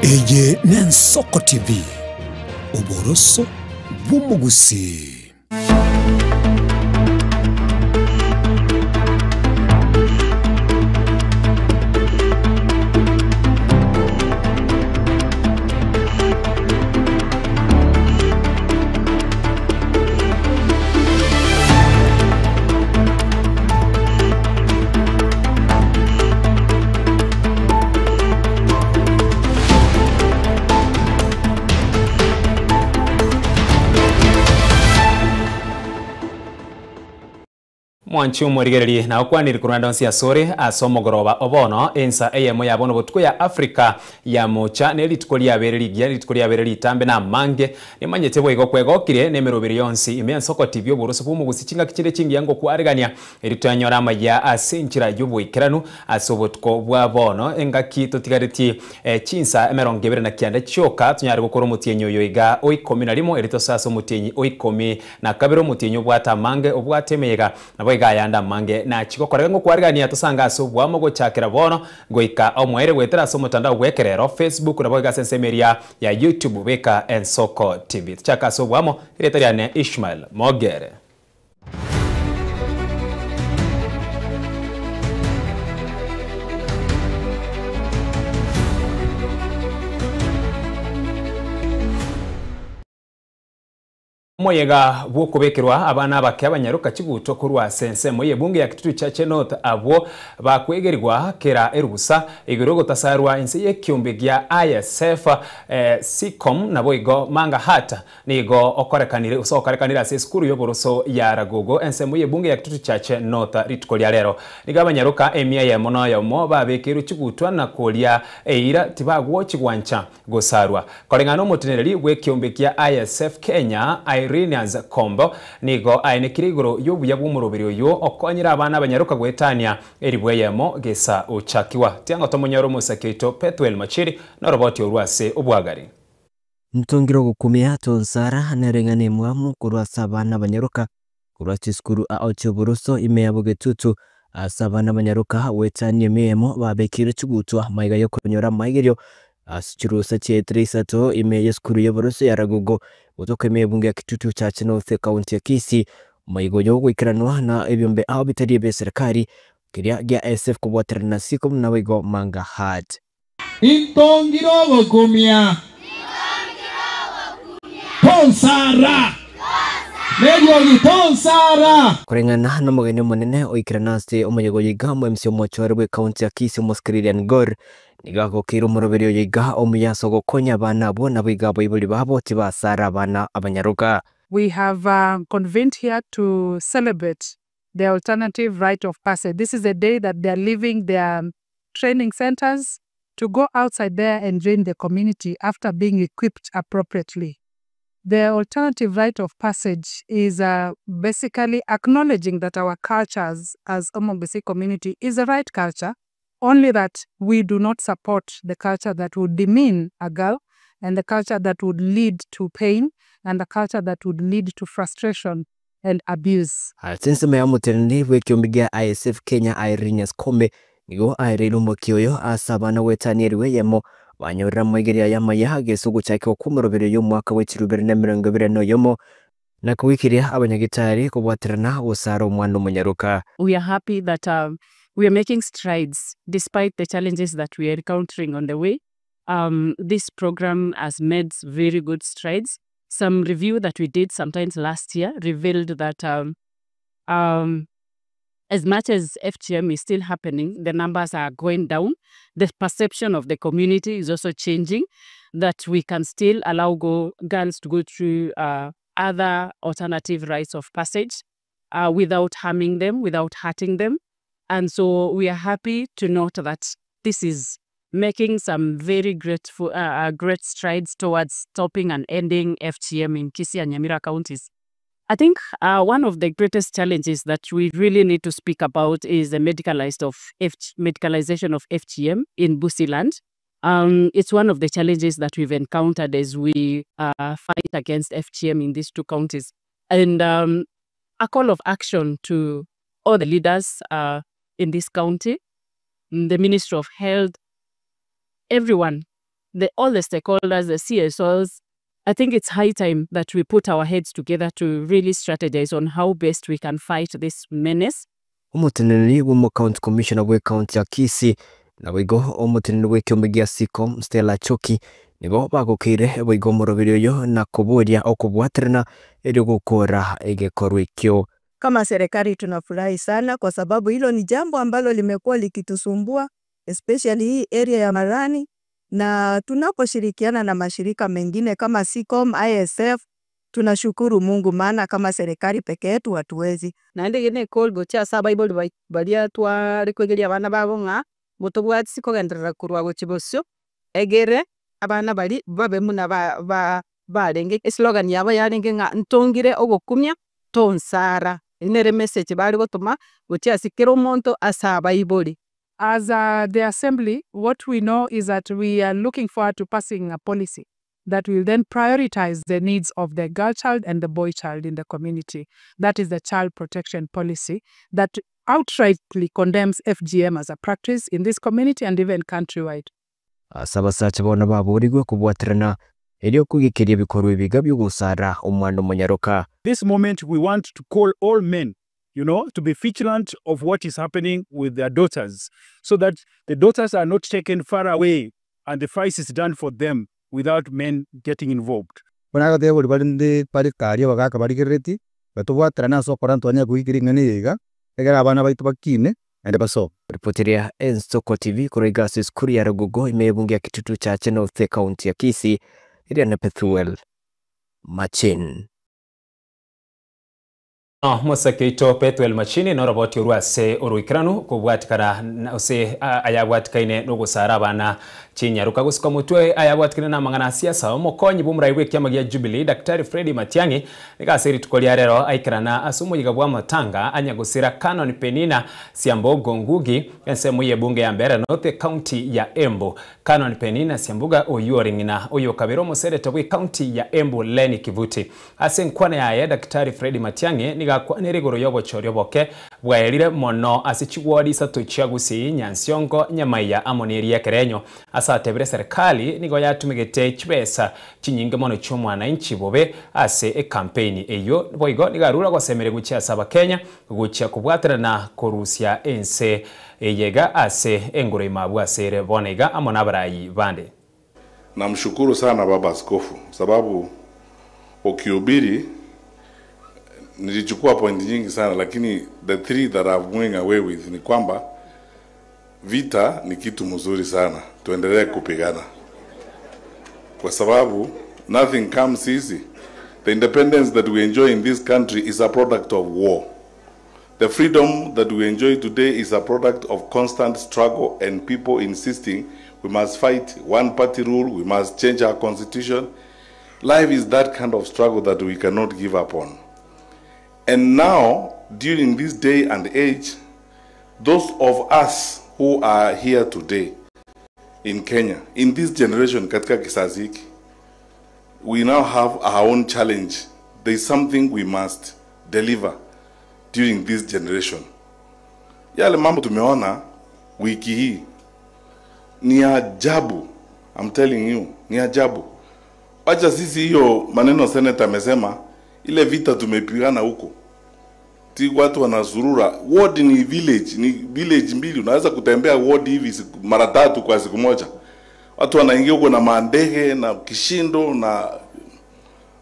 Eye n'Ensoko TV uboroso bw'umugusi. Mwanchu morigereri na okwaniri kuranda onsi asore asomogoroba obono ensa eyemo yabono botuko ya Afrika ya mocha nelitukoli abereri tambe na mange nimanyete bwego kwegokire nemerobiri yonsi Ensoko TV oboroso bumugusi kinga kikire kingi yango kwaregania eritanyora amaya asenchira y'ubwikiranu asobotuko bwa bono engaki totigareti chinsa emerongebere na kyanda choka tunyari gukora omutienyo yoiga oikomi na limo eritosaso omutienyi oikomi na kabero omutienyo bwata mange obwatemeyega nabo yanda mange na chiko korega ngo kwarigania tosanga so bwamo go chakira bono goika omwere gwetera so mutandao gwekerero Facebook na boga sensemeria ya YouTube beka Ensoko TV chaka so bwamo iretariane Ishmael Mogere. Moyega bwokubekirwa abana bake abanyaruka kiguto kurwa sense moye bunge ya kitutu cha Chenot abo bakwegerwa kera erubusa igirogo tasarwa inse yekyumbe gya ISF SICOM nabo igo manga hata nigo okorekanire usokorekanira se skuru yoboroso ya Ragogo ense moye bunge ya kitutu cha Chenot ritukolia lero niga abanyaruka emia ya mono ya mo babekiru kigutwa na kolia eira tibagwo kigwancha gosarwa korengano mutenereri wekyumbe gya ISF Kenya Irenians Kombo nigo ainekirigoro yobuya bw'umurobiri oyo okonyira abana abanyaruka gwetania eribweyemo gesa uchakiwa tiango tomonyoro musakito Petwel Machiri na roboti orwase obwagari Mtongiro gukumia tonsara nerengane mwamu kurwa sabana abanyaruka kurwa chiskuru aochoburuso imeyabugetutu sabana abanyaruka wetanie memo babekire chugutwa maiga yo konyora maigerio asichurusa chetrisato imeye skuru yoburuso ya Ragogo utoke mebunge ya kitutu cha Chenot County ya Kisii maigoyo gwikiranwa na ebyombe aho bitari be serikali kiria gya SF kubwatira na SICOM na wigo manga hat intongiro gukumia tonsara medio tonsara kurengana na mugeni munene oikirana ase omuyigo yiga mu MC Mochwari we county ya Kisii Moskirian Gor nigago kiro murobero yiga omuyaso gokonya abana bo nabiga bayibuli babo tibasara abana abanyaruka. We have convened here to celebrate the alternative right of passage. This is a day that they are leaving their training centers to go outside there and join the community after being equipped appropriately. The alternative right of passage is basically acknowledging that our cultures as Omombesi community is the right culture, only that we do not support the culture that would demean a girl and the culture that would lead to pain and the culture that would lead to frustration and abuse. Since me amutenni wekyombigia ISF Kenya Irenians Kombe nigo airelo mokioyo asabana wetanieriwe yemo banyora mwegeria yamaya gesugu chake okumurobero yo mwaka w'ekirubere na 2020 yomo na kuwikiria abanyagitari kubwatirana usaro mwana munyaruka. We are happy that we are making strides despite the challenges that we are encountering on the way. This program has made very good strides. Some review that we did sometimes last year revealed that as much as FGM is still happening, the numbers are going down. The perception of the community is also changing, that we can still allow girls to go through other alternative rites of passage without harming them, without hurting them. And so we are happy to note that this is making some very great strides towards stopping and ending FGM in Kisii and Nyamira counties. I think one of the greatest challenges that we really need to speak about is the medicalization of FGM in Busiland. It's one of the challenges that we've encountered as we fight against FGM in these two counties. And a call of action to all the leaders in this county, the Ministry of Health, everyone all the stakeholders, the CSOs, I think it's high time that we put our heads together to really strategize on how best we can fight this menace. Umuteneneri w'umu county commissioner we county ya Kisii na wigo umuteneneri we kiombe gia SEACOM Stella Choki nibo bagukire wigo murobiri uyu na kuburia okubwatirana ili gukora igikorwa ikyo. Kama serikali tunafurahi sana kwa sababu hilo ni jambo ambalo limekuwa likitusumbua especially hii area ya Marani, na tunaposhirikiana na mashirika mengine kama SEACOM, ISF, tunashukuru Mungu maana kama serikali peke yetu hatuwezi. Na ndegene call gocha sa Bible balia twa rikwegeria abana babo nga mutobwati sikogenderera kurwa gochibosyo egere abana bali babe muna barenge slogan yabo yarenge nga ntongire ogokumya tonsara inere message bali gotuma gocha sikero monto asa Bible. As the assembly, what we know is that we are looking forward to passing a policy that will then prioritize the needs of the girl child and the boy child in the community. That is the child protection policy that outrightly condemns FGM as a practice in this community and even countrywide. Asabasacha bona baburigwe kubwatirana elio kugikiria bikorwa ibiga byo gusara umwana munyaruka. This moment we want to call all men, you know, to be vigilant of what is happening with their daughters, so that the daughters are not taken far away and the fight is done for them without men getting involved. Bona ga boli balinde pari kari bagaka bari kireti batubwatirana so koranto anya kuikiringa niga ega abana baitu bakine ende baso. Ripotiria Ensoko TV kurega siskuri ya Rugugo imebungia kitutu cha North County ya Kisii ili na Pethuel Machin. Musakeito Pethuel Machini no roboti urwase uruikiranu kubwatikana ose ayabwatikaine no gusara abana Chinyaruka gusika mutwe ayabwatikana na mangana siasa omukonyi bumuraigwe kyamagia Jubilee Dr. Fred Matiang'i nigaseri tukolia rero aikirana asumuyiga bwa matanga anyagusira Canon Penina Siambogo Ngugi ensemu ye bunge ya mbere North County ya Embu. Canon Penina Siambuga oyuoringina oyo kabero musereta bwe county ya Embu Leni Kivuti asenkwana ya Dr. Fred Matiang'i kwa nerigoro yobo choryoboke bwaerire mono asichigwodi satochagusi Nyansiongo Nyamaiya amoneri ya Kerenyo asatebire serikali nigo yatumigete chibesa chinyinge mono chomwana inchi bobe ase campaign eyo boigo nigarura gwasemere gucha saba Kenya gucha kubwaterana korusia ense eyega ase engoro imabu asere bonega amona barayi bande. Namshukuru sana baba askofu sababu ukihubiri nilichukua point nyingi sana, lakini the three that I'm going away with ni kwamba vita ni kitu mzuri sana, tuendelee kupigana kwa sababu nothing comes easy. The independence that we enjoy in this country is a product of war. The freedom that we enjoy today is a product of constant struggle and people insisting we must fight one party rule, we must change our constitution. Life is that kind of struggle that we cannot give up on. And now, during this day and age, those of us who are here today in Kenya, in this generation, katika kizazi hiki, we now have our own challenge. There is something we must deliver during this generation. Yale mambo tumeona wiki hii ni ajabu. I'm telling you, ni ajabu. Wacha sisi hiyo maneno senator amesema ile vita tumepigana huko. Ti watu wanazurura. Ward ni village mbili. Unaweza kutembea ward hivi mara 3 kwa siku moja. Watu wanaingia huko na mandege na kishindo na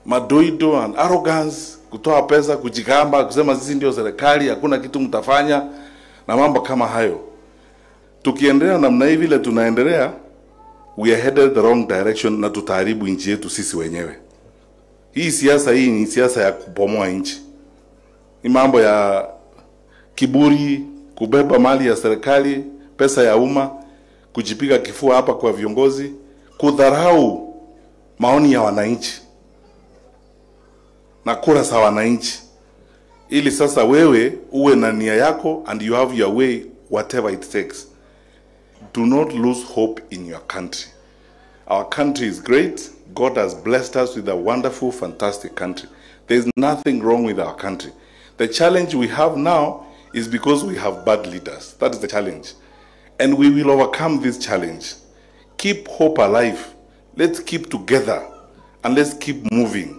madoido and arrogance, kutoa pesa, kujigamba, kusema sisi ndio serikali, hakuna kitu mtafanya na mambo kama hayo. Tukiendelea namna hivi vile tunaendelea, we are headed the wrong direction na tutaharibu nchi yetu sisi wenyewe. Hii siasa hii ni siasa ya kubomoa nchi. Ni mambo ya kiburi, kubeba mali ya serikali, pesa ya umma, kujipiga kifua hapa kwa viongozi, kudharau maoni ya wananchi na kura za wananchi. Ili sasa wewe uwe na nia yako and you have your way whatever it takes. Do not lose hope in your country. Our country is great. God has blessed us with a wonderful, fantastic country. There is nothing wrong with our country. The challenge we have now is because we have bad leaders. That is the challenge. And we will overcome this challenge. Keep hope alive Let's keep together and let's keep moving.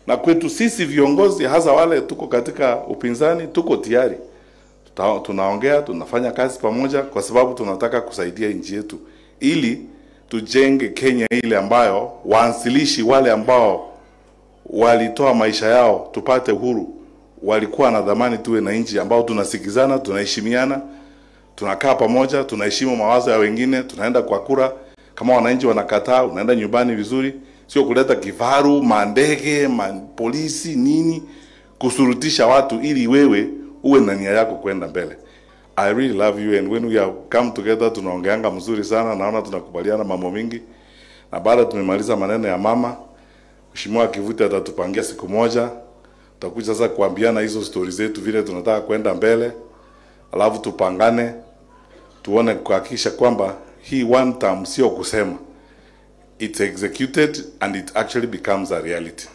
Na kwetu sisi viongozi, hasa wale tuko katika upinzani, tuko tayari. Tunaongea, tunafanya kazi pamoja kwa sababu tunataka kusaidia nchi yetu ili tujenge Kenya ile ambayo waanzilishi wale ambao walitoa maisha yao tupate uhuru walikuwa na dhamani tuwe na nchi ambao tunasikizana, tunaheshimiana, tunakaa pamoja, tunaheshimu mawazo ya wengine, tunaenda kwa kura. Kama wananchi wanakataa, unaenda nyumbani vizuri, sio kuleta kifaru, mandege, polisi nini kusurutisha watu ili wewe uwe na nia yako kwenda mbele. I really love you, and when we have come together tunaongeanga mzuri sana, naona tunakubaliana mambo mingi. Na baada tumemaliza maneno ya mama, Mheshimiwa Kivuti atatupangia siku moja, tutakuja sasa kuambiana hizo stories zetu vile tunataka kwenda mbele, alafu tupangane, tuone kuhakikisha kwamba hii one term sio kusema, it's executed and it actually becomes a reality.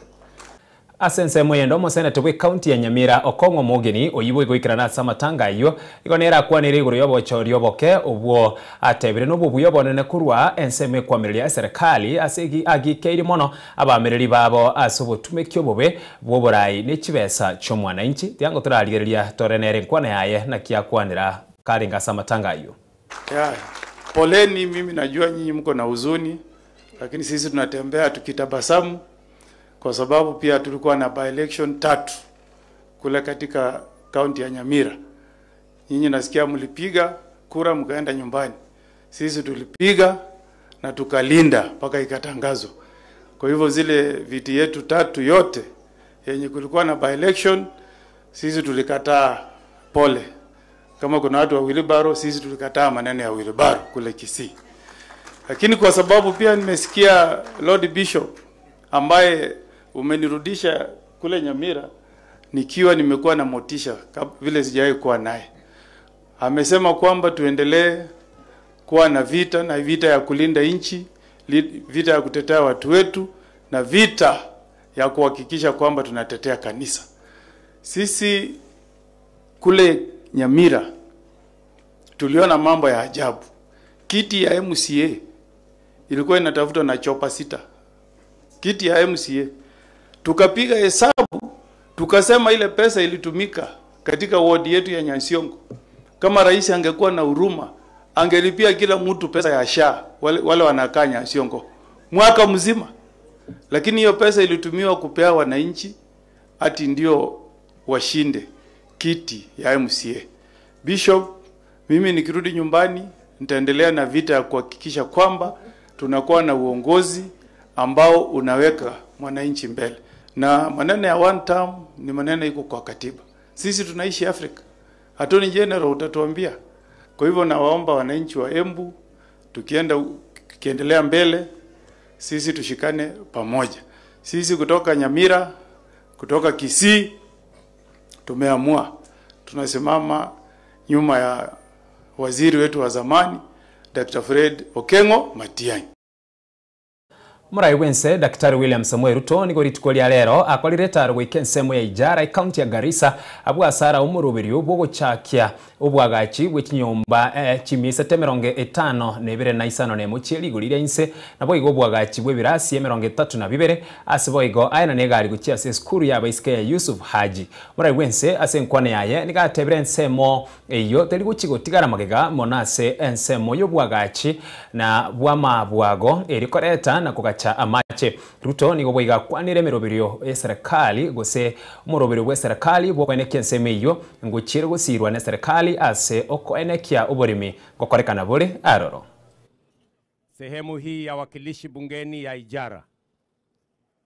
Asense mwendo musenete gwi county ya Nyamira Okong'o Mugeni oyibwe gwikirana Samatanga iyo igonera kwanira iguru yobochori oboke obwo atebire no bubuyo bonene kurwa enseme kwamiria serikali asegi agikeiri mono abamereri babo asobotumekyo bobe bwoborai ne chibesa chomwana inchi tiango turarigeria torenere nkwana yaye na kiakwanira karinga Samatanga iyo. Yeah. Poleni, mimi najua nyinyi mko na huzuni, lakini sisi tunatembea tukitabasamu kwa sababu pia tulikuwa na by-election 3 kule katika kaunti ya Nyamira. Nyinyi nasikia mlipiga kura mkaenda nyumbani. Sisi tulipiga na tukalinda mpaka ikatangazwa. Kwa hivyo zile viti yetu 3 yote yenye kulikuwa na by-election sisi tulikataa. Pole. Kama kuna watu wa wheelbarrow, sisi tulikataa maneno ya wheelbarrow kule Kisii. Lakini kwa sababu pia nimesikia Lord Bishop ambaye umenirudisha kule Nyamira nikiwa nimekuwa na motisha vile sijawahi kuwa naye. Amesema kwamba tuendelee kuwa na vita, na vita ya kulinda nchi, vita ya kutetea watu wetu, na vita ya kuhakikisha kwamba tunatetea kanisa. Sisi kule Nyamira tuliona mambo ya ajabu. Kiti ya MCA ilikuwa inatafutwa na chopa 6. Kiti ya MCA. Tukapiga hesabu, tukasema ile pesa ilitumika katika ward yetu ya Nyansiongo. Kama rais angekuwa na huruma, angelipia kila mtu pesa ya SHA wale wanakaa Nyansiongo mwaka mzima. Lakini hiyo pesa ilitumiwa kupea wananchi ati ndio washinde kiti ya MCA. Bishop, mimi nikirudi nyumbani nitaendelea na vita ya kuhakikisha kwamba tunakuwa na uongozi ambao unaweka mwananchi mbele. Na maneno ya one term ni maneno iko kwa katiba. Sisi tunaishi Afrika. Attorney General utatuambia. Kwa hivyo nawaomba wananchi wa Embu tukiendelea mbele sisi tushikane pamoja. Sisi kutoka Nyamira, kutoka Kisii tumeamua tunasimama nyuma ya waziri wetu wa zamani Dr. Fred Okengo Matiang'i. Murai wense Daktari William Samuel Ruto ni goritukolia lero akolire taro gwikensemo ya Ijara county ya Garissa abwa asara umurubiri ubwo guchakia ubwagachi bw'ikinyumba chimisa 52 na isano ne mucheli gurire inse nabo igo bwagachi bw'ebirasi 32 asibo igo ayana ne gari guchia se skuru ya baisike ya Yusuf Haji. Murai wense asenkwane yaye ni gatebere ensemo eyo teri guchigotigara magega monase ensemo yo bwagachi na bwama bwago erikoreta na kugacha amache. Ruto ni gobwiga kwanire mirobirio ya serikali gose umurobirio wa serikali bwo kwenekia nseme iyo nguchire gusirwa na serikali ase okoenekia uborimi gokorekana bure aroro. Sehemu hii ya wakilishi bungeni ya Ijara,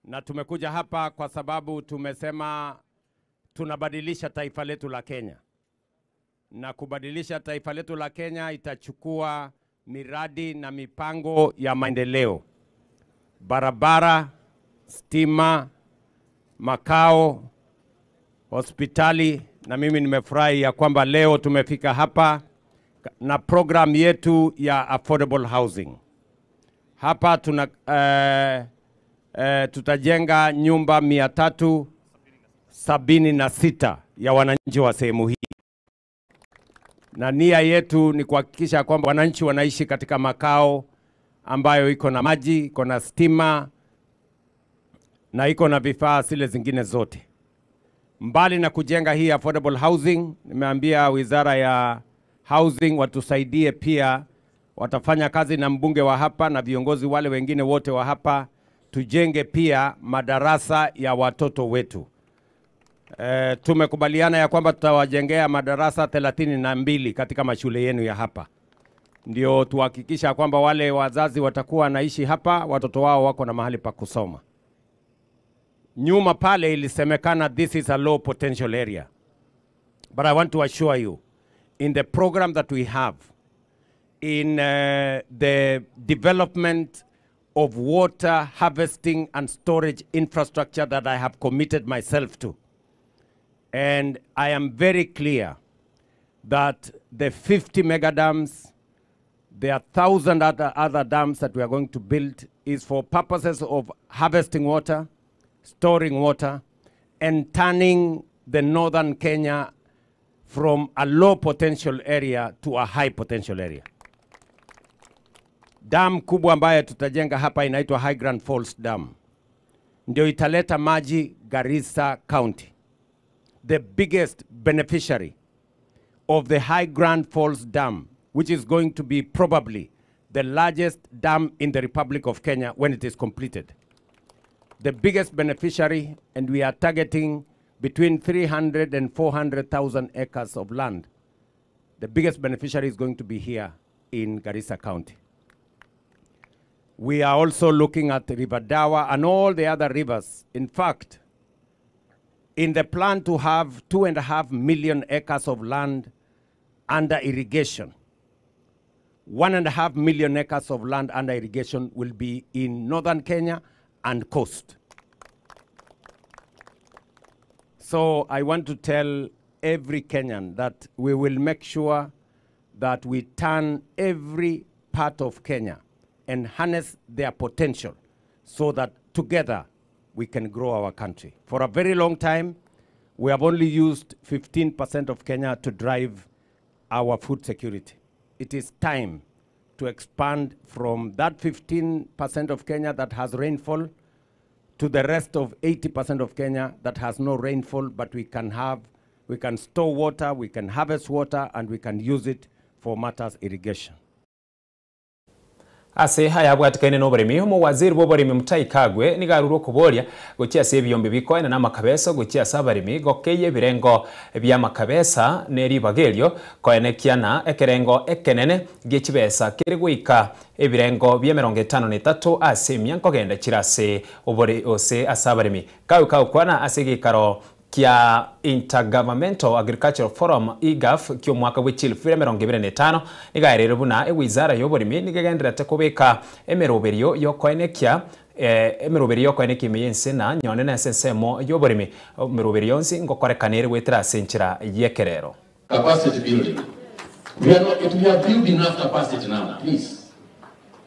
na tumekuja hapa kwa sababu tumesema tunabadilisha taifa letu la Kenya, na kubadilisha taifa letu la Kenya itachukua miradi na mipango ya maendeleo, barabara, stima, makao, hospitali. Na mimi nimefurahi ya kwamba leo tumefika hapa na program yetu ya affordable housing. Hapa tutajenga nyumba 376 ya wananchi wa sehemu hii. Na nia yetu ni kuhakikisha kwamba wananchi wanaishi katika makao ambayo iko na maji, iko na stima na iko na vifaa zile zingine zote. Mbali na kujenga hii affordable housing, nimeambia Wizara ya Housing watusaidie pia, watafanya kazi na mbunge wa hapa na viongozi wale wengine wote wa hapa, tujenge pia madarasa ya watoto wetu. Tumekubaliana ya kwamba tutawajengea madarasa 32 katika mashule yenu ya hapa. Ndio tuhakikisha kwamba wale wazazi watakuwa naishi hapa, watoto wao wako na mahali pa kusoma. Nyuma pale ilisemekana this is a low potential area. But I want to assure you, in the program that we have, in the development of water harvesting and storage infrastructure that I have committed myself to, and I am very clear that the 50 mega dams, there are 1,000 other dams that we are going to build is for purposes of harvesting water, storing water, and turning the northern Kenya from a low potential area to a high potential area. Dam kubwa ambayo tutajenga hapa inaitwa High Grand Falls Dam. Ndio italeta maji Garissa County. The biggest beneficiary of the High Grand Falls Dam, which is going to be probably the largest dam in the Republic of Kenya when it is completed. The biggest beneficiary, and we are targeting between 300 and 400,000 acres of land. The biggest beneficiary is going to be here in Garissa County. We are also looking at River Dawa and all the other rivers. In fact, in the plan to have 2.5 million acres of land under irrigation, 1.5 million acres of land under irrigation will be in northern Kenya and coast. So I want to tell every Kenyan that we will make sure that we turn every part of Kenya and harness their potential so that together we can grow our country. For a very long time, we have only used 15% of Kenya to drive our food security. It is time to expand from that 15% of Kenya that has rainfall to the rest of 80% of Kenya that has no rainfall, but we can store water, we can harvest water, and we can use it for matters irrigation. Ase haya bwatikaine no barimi mu waziri bo barimi Mutahi Kagwe ni garuro kuboria gokia se byombe bikoina na makabesa gokia sabarimi gokeye birengo bya makabesa neri bagelio koenekiana ekerengo ekenene gechibesa kiri guika ebirengo bya 53 ase myanko genda kirase obori ose asabarimi kawe kwana ase gikaro kia Intergovernmental Agricultural Forum IGAF kyo mwaka w'ikili 2025 nigaerere buna ewizara y'oburimi nigegenderete kubika emeroberio yokoenekia miyense na nyone na sensemo y'oburimi meroberio nsi ngokorekanere wetera senchira yekerero. Capacity building. We have built enough capacity now, please.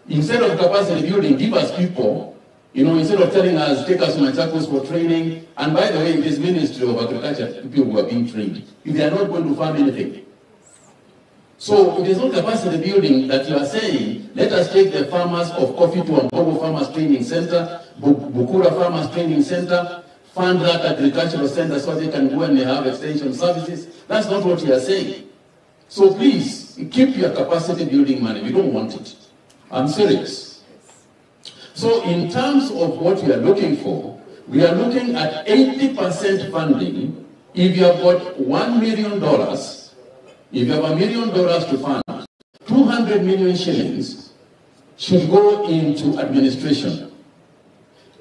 Instead of capacity building, give us people. You know, instead of telling us, take us to Machakos for training, and by the way, in this Ministry of Agriculture, people who are being trained, if they are not going to farm anything. So it is not capacity building that you are saying, let us take the farmers of coffee to Ambogo Farmers Training Center, Bukura Farmers Training Center, fund that agricultural center so they can go and have extension services. That's not what you are saying. So please, keep your capacity building money. We don't want it. I'm serious. So in terms of what we are looking for, we are looking at 80% funding. If you have got $1 million, if you have $1 million to fund, 200 million shillings should go into administration.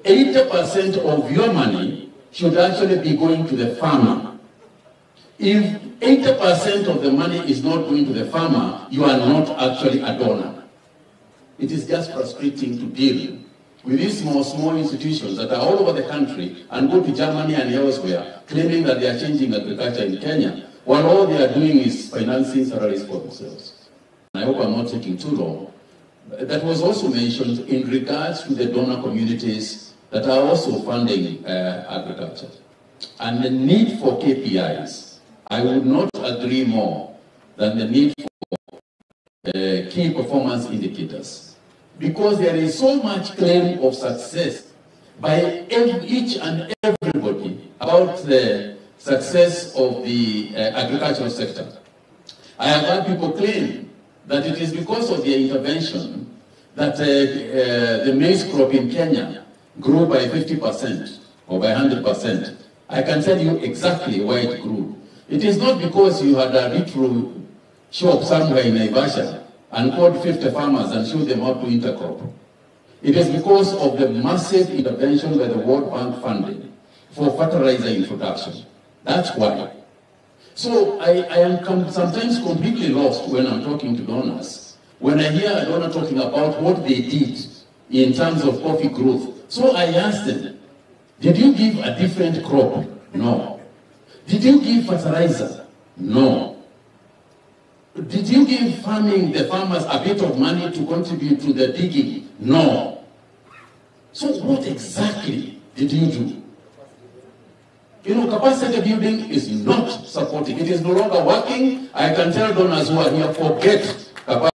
80% of your money should actually be going to the farmer. If 80% of the money is not going to the farmer, you are not actually a donor. It is just frustrating to deal with these small institutions that are all over the country and go to Germany and elsewhere claiming that they are changing agriculture in Kenya, while all they are doing is financing salaries for themselves. I hope I'm not taking too long. That was also mentioned in regards to the donor communities that are also funding agriculture. And the need for KPIs, I would not agree more than the need for key performance indicators. because there is so much claim of success by each and everybody about the success of the agricultural sector. I have heard people claim that it is because of their intervention that the maize crop in Kenya grew by 50% or by 100%. I can tell you exactly why it grew. It is not because you had a retro shop somewhere in Naivasha and called 50 farmers and showed them how to intercrop. It is because of the massive intervention by the World Bank funding for fertilizer introduction. That's why. So I am sometimes completely lost when I'm talking to donors. When I hear a donor talking about what they did in terms of coffee growth. So I asked them, did you give a different crop? No. Did you give fertilizer? No. Did you give the farmers a bit of money to contribute to the digging? No. So what exactly did you do? You know, capacity building is not supporting. It is no longer working. I can tell donors who are here, forget capacity.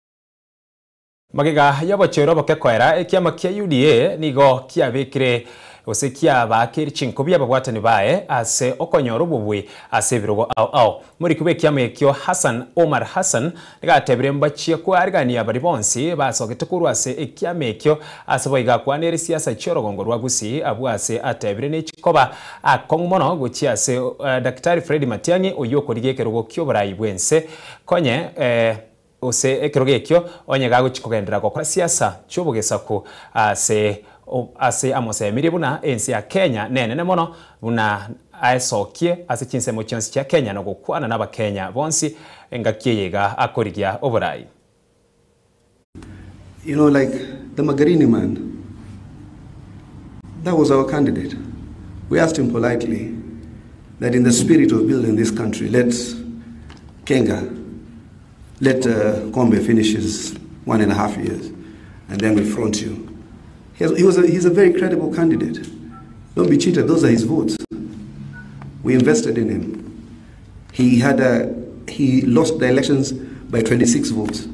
Magiga yabo chero bakekwera ekiama kia UDA nigo kia bekire osekia bakiri chinkobia babwatani bae ase okonyoro bubwe ase birogo au muri kube kiama ekyo Hassan Omar Hassan nigatebire mbachie ko arigania bari bonsi basogete kuru ase ekiama ekyo ase boiga kwanere siasa chorogongo rwagusi abu ase atebire ne chikoba akongmono guchi ase Daktari Fred Matiang'i oyoko ligeke rogo kyo barayi bwense konye ose ekirogekyo onyegago chikogendera gukora siasa chobogesa ko ase amose miribuna ensi ya Kenya nene mono buna aesokie ase chinsemo chonsi cha Kenya no gukwana naba Kenya bonsi engakiyega akorigia oborai. You know, like the Magarini man, that was our candidate. We asked him politely that in the spirit of building this country, let Kombe finish his 1.5 years, and then we front you. He's a very credible candidate. Don't be cheated, those are his votes. We invested in him. He lost the elections by 26 votes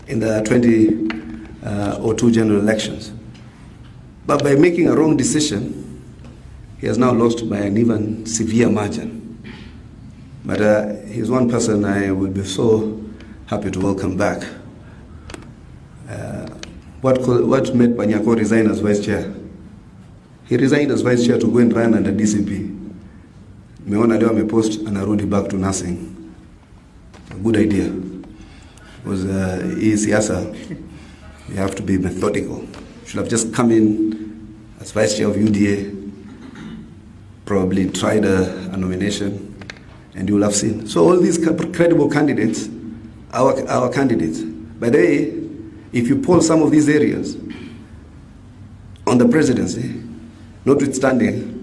in the 2002 general elections. But by making a wrong decision, he has now lost by an even severe margin. But he's one person I would be so happy to welcome back. What made Panyako resign as vice chair? He resigned as vice chair to go and run under DCP. Meona leo amepost anarudi back to nursing. A good idea. Because siasa, you have to be methodical. Should have just come in as vice chair of UDA, probably tried a nomination, and you will have seen. So all these credible candidates, our candidates. By the way, if you poll some of these areas on the presidency, notwithstanding,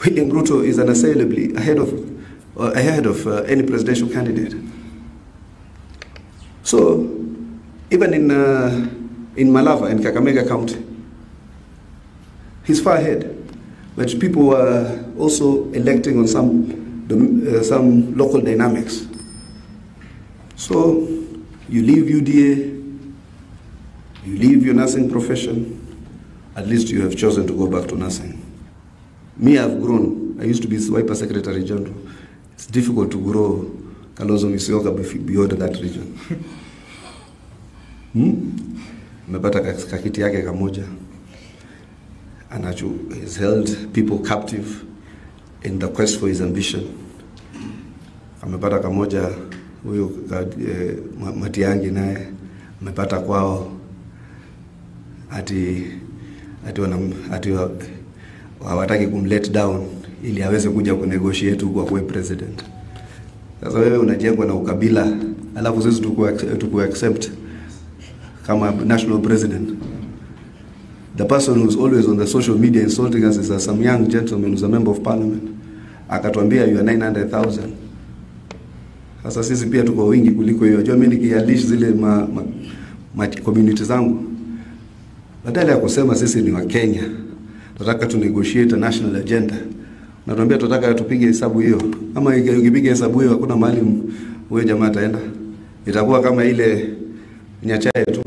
William Ruto is unassailably ahead of any presidential candidate. So even in Malava, in Kakamega County, he's far ahead. But people are also electing on some local dynamics. So you leave UDA, you leave your nursing profession, at least you have chosen to go back to nursing. Me, I've grown. I used to be Wiper Secretary General. It's difficult to grow Kalonzo Musyoka beyond that region. Mepata kakiti yake kamoja. And he's held people captive in the quest for his ambition. Amepata kamoja huyo Matiang'i naye amepata kwao ati hawataki kumlet down ili aweze kuja kunegotiate kwa kuwa president. Sasa wewe unajengwa na ukabila alafu sisi tuku accept kama national president. The person who's always on the social media insulting us is some young gentleman who's a member of parliament. Akatuambia you are 900,000. Sasa sisi pia tuko wingi kuliko hiyo. Unajua mimi nikialish zile community zangu. Badala ya kusema sisi ni wa Kenya, tunataka tu negotiate a national agenda. Natuambia tunataka tupige hesabu hiyo. Kama ukipiga hesabu hiyo hakuna mahali wewe jamaa ataenda. Itakuwa kama ile Nyachae tu.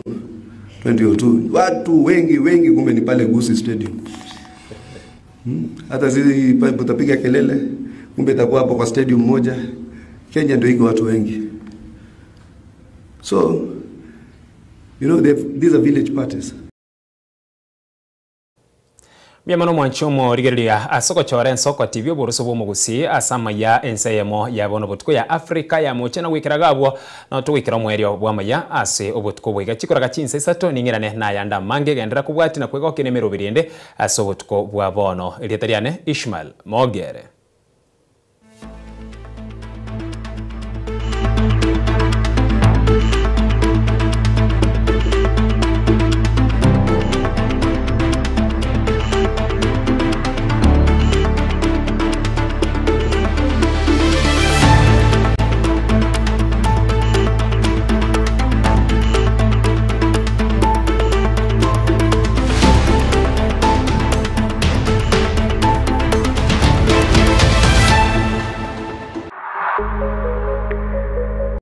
2002. Watu wengi kumbe ni pale Gusii Stadium. Hata sisi tutapiga kelele, kumbe itakuwa hapo kwa stadium moja. Kenya ndio iko watu wengi. So, you know, these are village parties. Miamano mwanchomo rigeria asoko chore nsoko TV oburuso bwo mugusi asama ya enseyemo ya bono butko ya Afrika ya mochena wikiragabwo no tuwikira mwerio bwa maya ase obutko bwiga chikoraga chinse isato ningirane na yanda mange gendera kubwati na kwego kinemero birinde aso obutko bwa bono rietariane Ishmael Mogere.